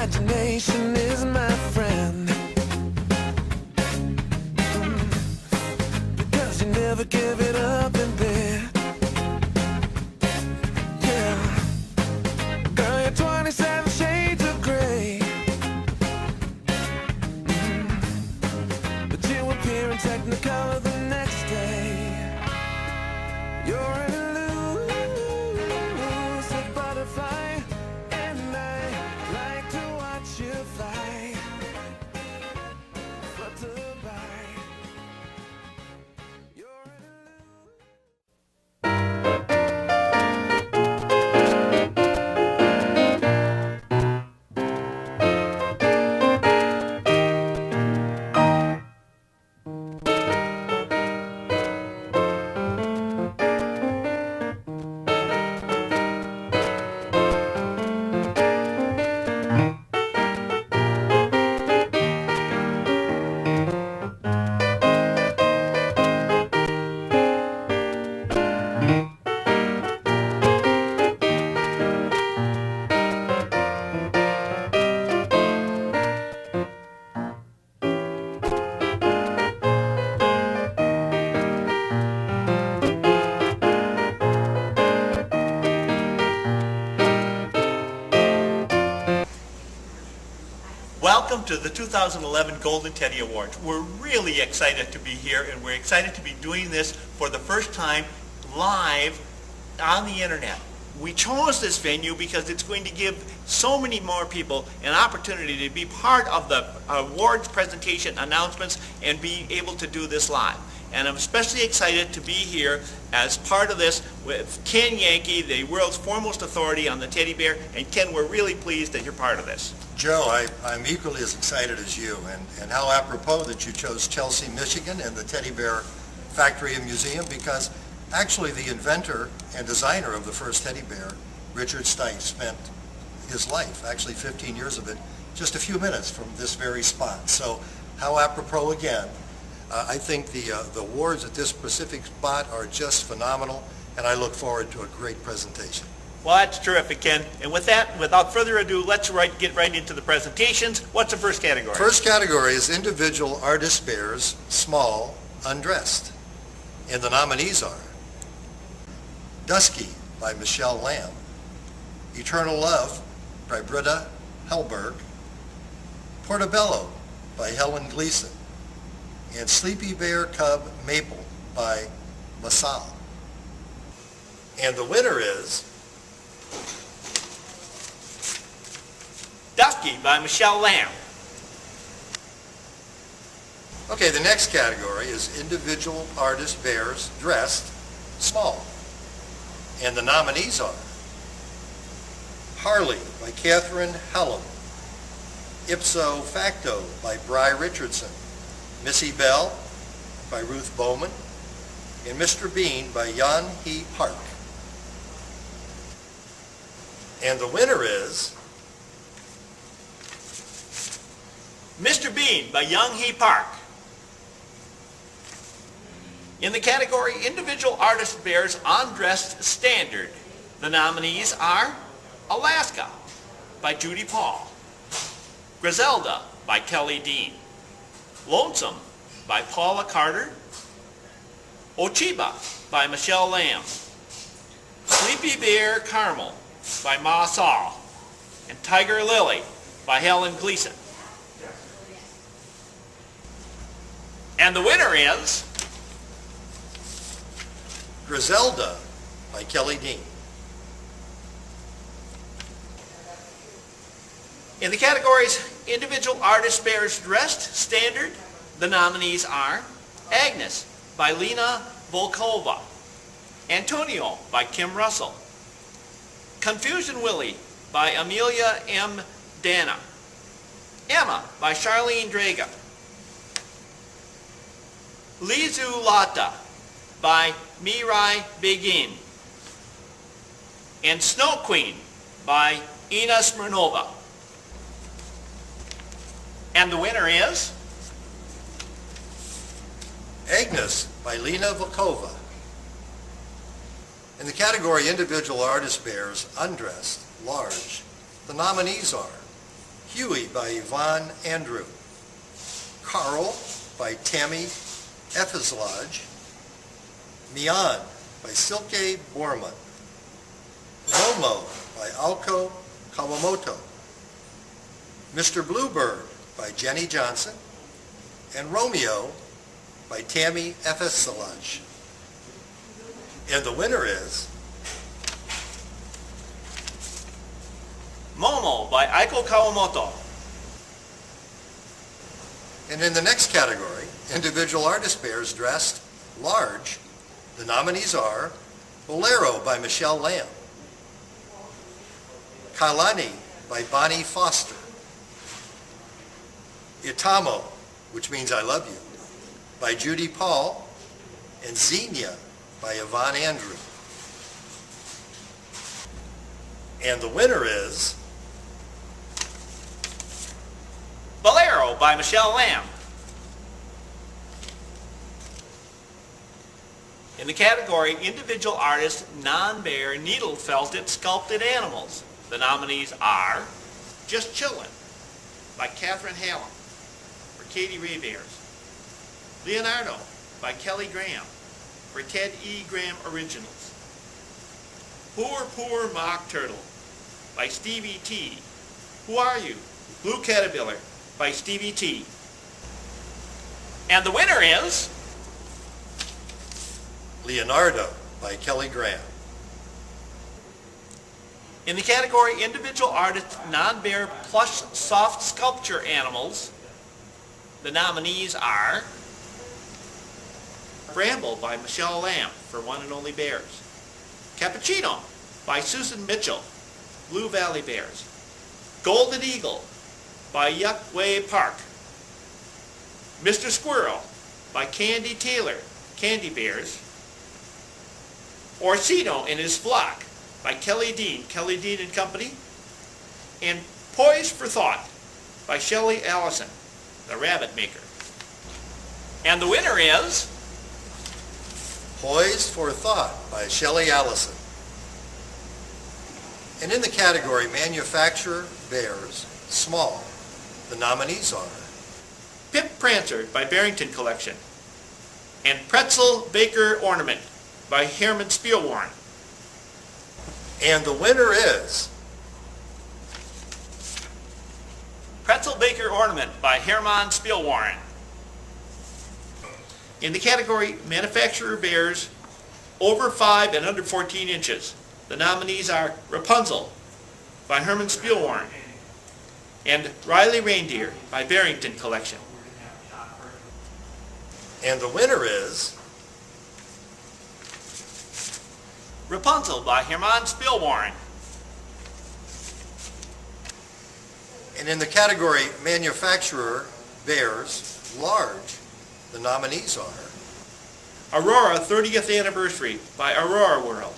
imagination is my friend. Because you never give it up in bed. Yeah. Girl, you're 27 shades of gray. But you appear in Technicolor the next day. You're an elusive butterfly, and I like to watch you fly. Butterfly. You're an Welcome to the 2011 Golden Teddy Awards. We're really excited to be here, and we're excited to be doing this for the first time live on the internet. We chose this venue because it's going to give so many more people an opportunity to be part of the awards presentation announcements and be able to do this live. And I'm especially excited to be here as part of this with Ken Yankee, the world's foremost authority on the teddy bear. And Ken, we're really pleased that you're part of this. Joe, I'm equally as excited as you, and how apropos that you chose Chelsea, Michigan and the Teddy Bear Factory and Museum, because actually the inventor and designer of the first teddy bear, Richard Stites, spent his life, actually 15 years of it, just a few minutes from this very spot. So how apropos again. I think the awards at this specific spot are just phenomenal, and I look forward to a great presentation. Well, that's terrific, Ken. And with that, without further ado, let's get right into the presentations. What's the first category? First category is individual artist bears, small, undressed. And the nominees are Dusky by Michelle Lamb, Eternal Love by Britta Hellberg, Portobello by Helen Gleason, and Sleepy Bear Cub Maple by LaSalle. And the winner is Dusky by Michelle Lamb. Okay, the next category is individual artist bears dressed small. And the nominees are Harley by Catherine Hallam, Ipso Facto by Bri Richardson, Missy Bell by Ruth Bowman, and Mr. Bean by Yan Hee Park. And the winner is Mr. Bean by Young Hee Park. In the category Individual Artist Bears Undressed Standard, the nominees are Alaska by Judy Paul, Griselda by Kelly Dean, Lonesome by Paula Carter, Ochiba by Michelle Lamb, Sleepy Bear Caramel by Ma Saul, and Tiger Lily by Helen Gleason. And the winner is Griselda by Kelly Dean. In the categories Individual Artist Bears Dressed Standard, the nominees are Agnes by Lena Volkova, Antonio by Kim Russell, Confusion Willie by Amelia M. Dana, Emma by Charlene Draga, Lizu Lata by Mirai Begin, and Snow Queen by Ina Smirnova. And the winner is Agnes by Lena Volkova. In the category Individual Artist Bears Undressed Large, the nominees are Huey by Yvonne Andrew, Carl by Tammy Effislage, Mian by Silke Borman, Momo by Alko Kawamoto, Mr. Bluebird by Jenny Johnson, and Romeo by Tammy Effislage. And the winner is Momo by Aiko Kawamoto. And in the next category, individual artist bears dressed large, the nominees are Bolero by Michelle Lamb, Kalani by Bonnie Foster, Itamo, which means I love you, by Judy Paul, and Xenia by Yvonne Andrew. And the winner is Bolero by Michelle Lamb. In the category Individual Artist Non-Bear Needle Felted Sculpted Animals, the nominees are Just Chillin' by Catherine Hallam for Katie Ray Bears, Leonardo by Kelly Graham for Ted E. Graham Originals, Poor Mock Turtle by Stevie T. Who Are You? Blue Caterpillar by Stevie T. And the winner is Leonardo by Kelly Graham. in the category Individual Artist Non-Bear Plush Soft Sculpture Animals. The nominees are Bramble by Michelle Lamb for One and Only Bears, Cappuccino by Susan Mitchell, Blue Valley Bears, Golden Eagle by Yuckway Park, Mr. Squirrel by Candy Taylor, Candy Bears, Orsino and His Flock by Kelly Dean and Company, and Poised for Thought by Shelley Allison, the Rabbit Maker. And the winner is Poised for Thought by Shelley Allison. And in the category Manufacturer Bears Small, the nominees are Pip Prancer by Barrington Collection, and Pretzel Baker Ornament by Herman Spielwarn. and the winner is Pretzel Baker Ornament by Herman Spielwarn. In the category Manufacturer Bears over 5 and under 14 inches, the nominees are Rapunzel by Herman Spielwarn and Riley Reindeer by Barrington Collection. and the winner is Rapunzel by Herman Spielwarn. And in the category Manufacturer Bears Large, the nominees are Aurora 30th Anniversary by Aurora World,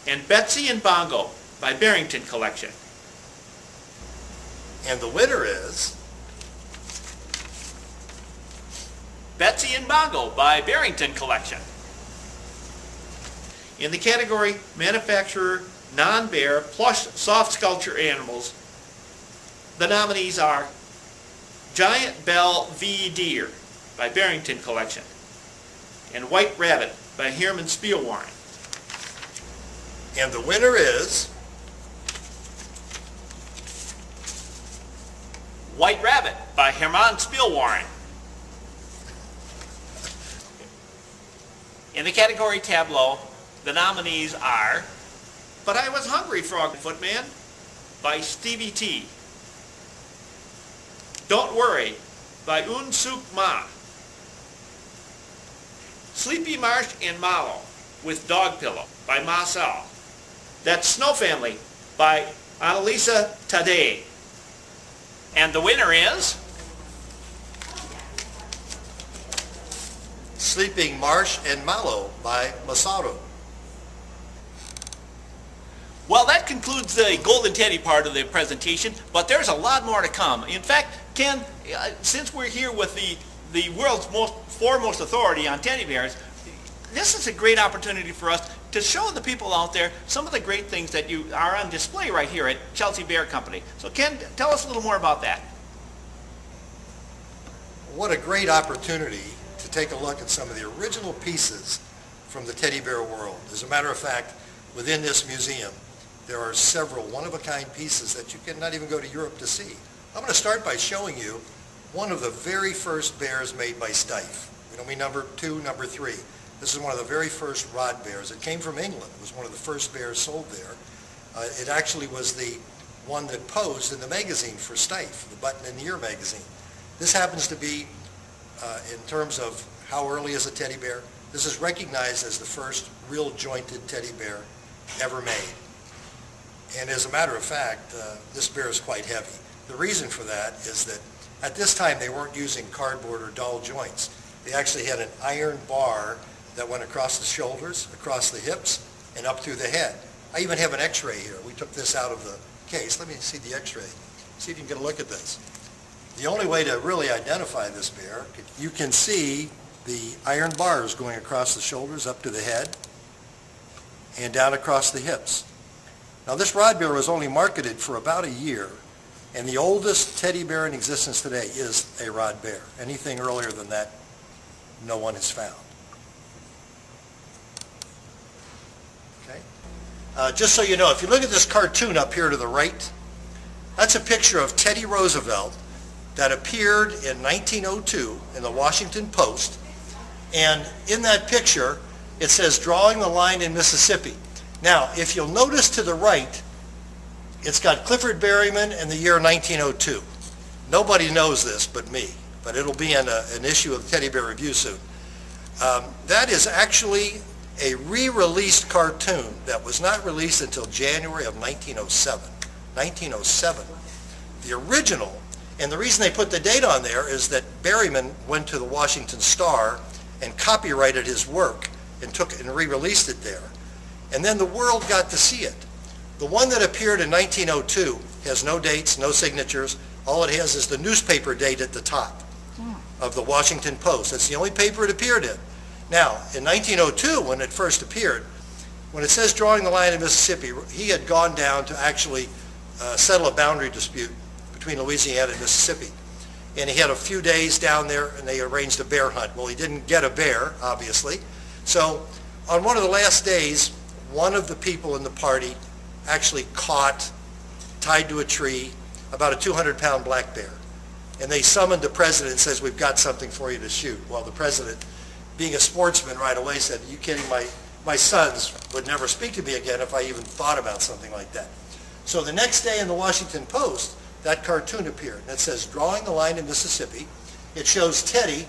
and Betsy and Bongo by Barrington Collection. and the winner is Betsy and Bongo by Barrington Collection. In the category Manufacturer Non-Bear Plush Soft Sculpture Animals, the nominees are Giant Bell V. Deer by Barrington Collection and White Rabbit by Herman Spielwarn. and the winner is White Rabbit by Herman Spielwarn. In the category Tableau, the nominees are But I Was Hungry, Frog Footman by Stevie T. Don't Worry by Un Suk Ma. Sleepy Marsh and Mallow with Dog Pillow by Marcel. That's Snow Family by Annalisa Tadei. And the winner is Sleeping Marsh and Mallow by Masaru. Well, that concludes the Golden Teddy part of the presentation, but there's a lot more to come. In fact, Ken, since we're here with the world's foremost authority on teddy bears, this is a great opportunity for us to show the people out there some of the great things that you are on display right here at Chelsea Bear Company. So Ken, tell us a little more about that. What a great opportunity to take a look at some of the original pieces from the teddy bear world. As a matter of fact, within this museum, there are several one-of-a-kind pieces that you cannot even go to Europe to see. I'm going to start by showing you one of the very first bears made by Steiff. We don't mean number 2, number 3. This is one of the very first rod bears. It came from England. It was one of the first bears sold there. It actually was the one that posed in the magazine for Steiff, the Button in the Ear magazine. This happens to be, in terms of how early is a teddy bear, this is recognized as the first real jointed teddy bear ever made. And as a matter of fact, this bear is quite heavy. The reason for that is that at this time they weren't using cardboard or dull joints. They actually had an iron bar that went across the shoulders, across the hips, and up through the head. I even have an x-ray here. We took this out of the case. Let me see the x-ray. See if you can get a look at this. The only way to really identify this bear, you can see the iron bars going across the shoulders, up to the head, and down across the hips. Now this rod bear was only marketed for about a year, and the oldest teddy bear in existence today is a rod bear. Anything earlier than that, no one has found. Okay. Just so you know, if you look at this cartoon up here to the right, that's a picture of Teddy Roosevelt that appeared in 1902 in the Washington Post, and in that picture it says drawing the line in Mississippi. Now if you'll notice to the right, it's got Clifford Berryman and the year 1902. Nobody knows this but me, but it'll be in an issue of Teddy Bear Review soon. That is actually a re-released cartoon that was not released until January of 1907. 1907. The original, and the reason they put the date on there is that Berryman went to the Washington Star and copyrighted his work and took and re-released it there. And then the world got to see it. The one that appeared in 1902 has no dates, no signatures. All it has is the newspaper date at the top of the Washington Post. That's the only paper it appeared in. Now, in 1902, when it first appeared, when it says drawing the line in Mississippi, he had gone down to actually settle a boundary dispute between Louisiana and Mississippi. And he had a few days down there, and they arranged a bear hunt. Well, he didn't get a bear, obviously. So on one of the last days, one of the people in the party actually caught, tied to a tree, about a 200-pound black bear. And they summoned the president and says, we've got something for you to shoot. Well, the president, being a sportsman right away, said, are you kidding? My sons would never speak to me again if I even thought about something like that. So the next day in the Washington Post, that cartoon appeared. And it says, drawing the line in Mississippi. It shows Teddy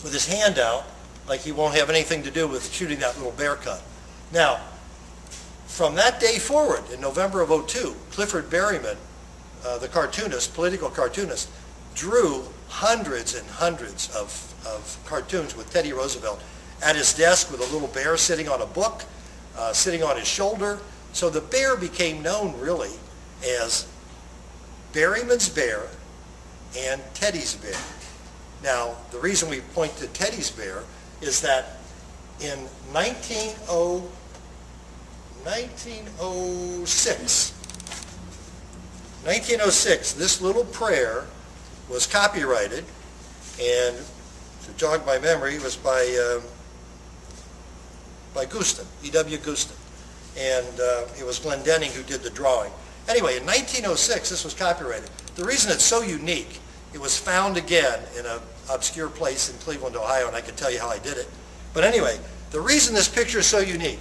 with his hand out, like he won't have anything to do with shooting that little bear cub. Now, from that day forward, in November of '02, Clifford Berryman, the cartoonist, political cartoonist, drew hundreds and hundreds of cartoons with Teddy Roosevelt at his desk with a little bear sitting on a book, sitting on his shoulder. So the bear became known really as Berryman's bear and Teddy's bear. Now, the reason we point to Teddy's bear is that in 1906, this little prayer was copyrighted, and to jog my memory, was by Guston, E.W. Guston, and it was Glendenning who did the drawing. Anyway, in 1906, this was copyrighted. The reason it's so unique, it was found again in an obscure place in Cleveland, Ohio, and I can tell you how I did it. But anyway, the reason this picture is so unique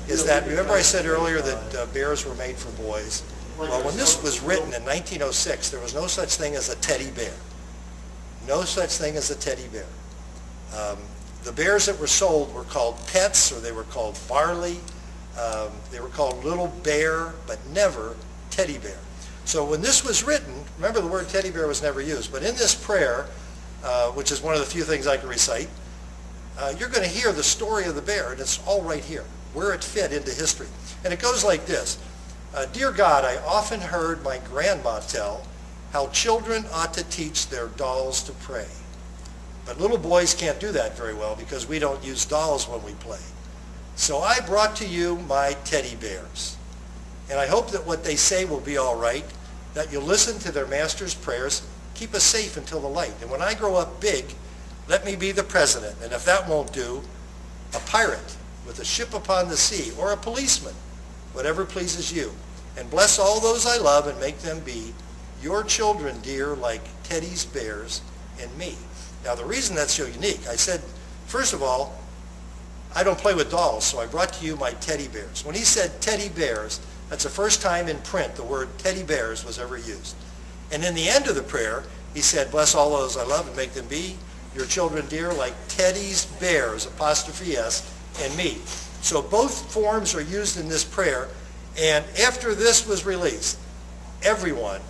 is that, remember I said earlier that bears were made for boys? Well, when this was written in 1906, there was no such thing as a teddy bear. No such thing as a teddy bear. The bears that were sold were called pets, or they were called barley. They were called little bear, but never teddy bear. So when this was written, remember the word teddy bear was never used, but in this prayer, which is one of the few things I can recite, you're going to hear the story of the bear, and it's all right here, where it fit into history. And it goes like this. Dear God, I often heard my grandma tell how children ought to teach their dolls to pray. But little boys can't do that very well because we don't use dolls when we play. So I brought to you my teddy bears. And I hope that what they say will be all right, that you'll listen to their master's prayers, keep us safe until the light. And when I grow up big, let me be the president. And if that won't do, a pirate with a ship upon the sea, or a policeman, whatever pleases you. And bless all those I love and make them be your children, dear, like Teddy's bears and me. Now, the reason that's so unique, I said, first of all, I don't play with dolls, so I brought to you my teddy bears. When he said teddy bears, that's the first time in print the word teddy bears was ever used. And in the end of the prayer, he said, bless all those I love and make them be your children, dear, like Teddy's bears, apostrophe S, and me. So both forms are used in this prayer. And after this was released, everyone,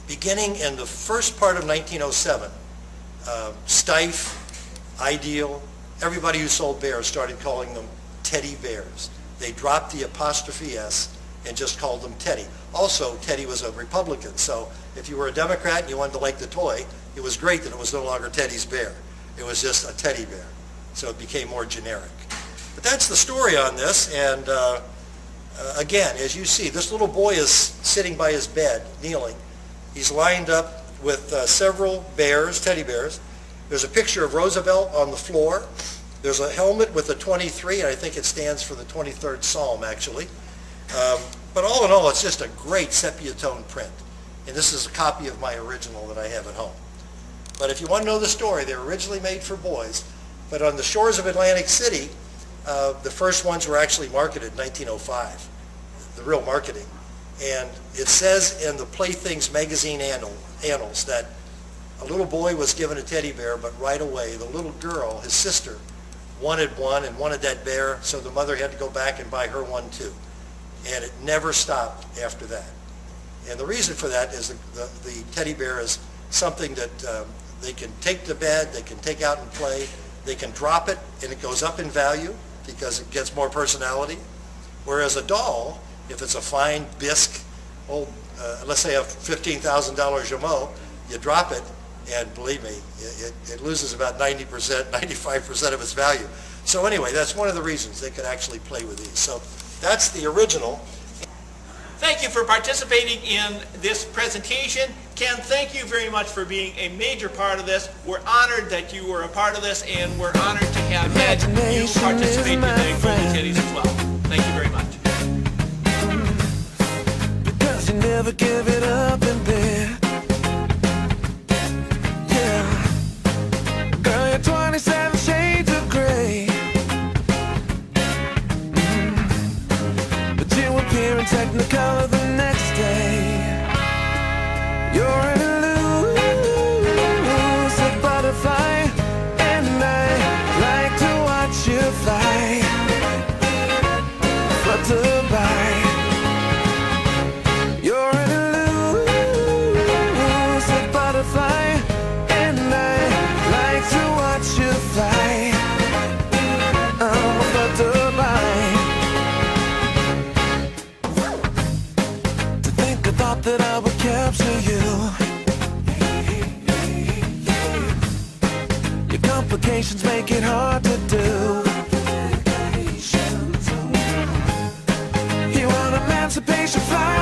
beginning in the first part of 1907, Stife, Ideal, everybody who sold bears started calling them teddy bears. They dropped the apostrophe S and just called them Teddy. Also, Teddy was a Republican, so if you were a Democrat and you wanted to like the toy, it was great that it was no longer Teddy's bear. It was just a teddy bear. So it became more generic. But that's the story on this, and again, as you see, this little boy is sitting by his bed, kneeling. He's lined up with several bears, teddy bears. There's a picture of Roosevelt on the floor. There's a helmet with a 23, and I think it stands for the 23rd Psalm, actually. But all in all, it's just a great sepia tone print. And this is a copy of my original that I have at home. But if you want to know the story, they were originally made for boys. But on the shores of Atlantic City, the first ones were actually marketed in 1905, the real marketing. And it says in the Playthings magazine annals that a little boy was given a teddy bear, but right away the little girl, his sister, wanted one and wanted that bear, so the mother had to go back and buy her one too. And it never stopped after that. And the reason for that is the teddy bear is something that they can take to bed, they can take out and play, they can drop it and it goes up in value because it gets more personality. Whereas a doll, if it's a fine bisque, old, let's say a $15,000 Jameau, you drop it and believe me, it loses about 90%, 95% of its value. So anyway, that's one of the reasons they could actually play with these. So that's the original. Thank you for participating in this presentation. Ken, thank you very much for being a major part of this. We're honored that you were a part of this, and we're honored to have had you participate in the Golden Teddies as well. Thank you very much. Because you never give it up in bed. Yeah. Girl, you're 27 shades of gray. But you appear in Technicolor the next day. You're an elusive butterfly, and I like to watch you fly, flutter by. You're an elusive butterfly, and I like to watch you fly, flutter by. To think I thought that I would capture you. Your complications make it hard to do. You want emancipation fly.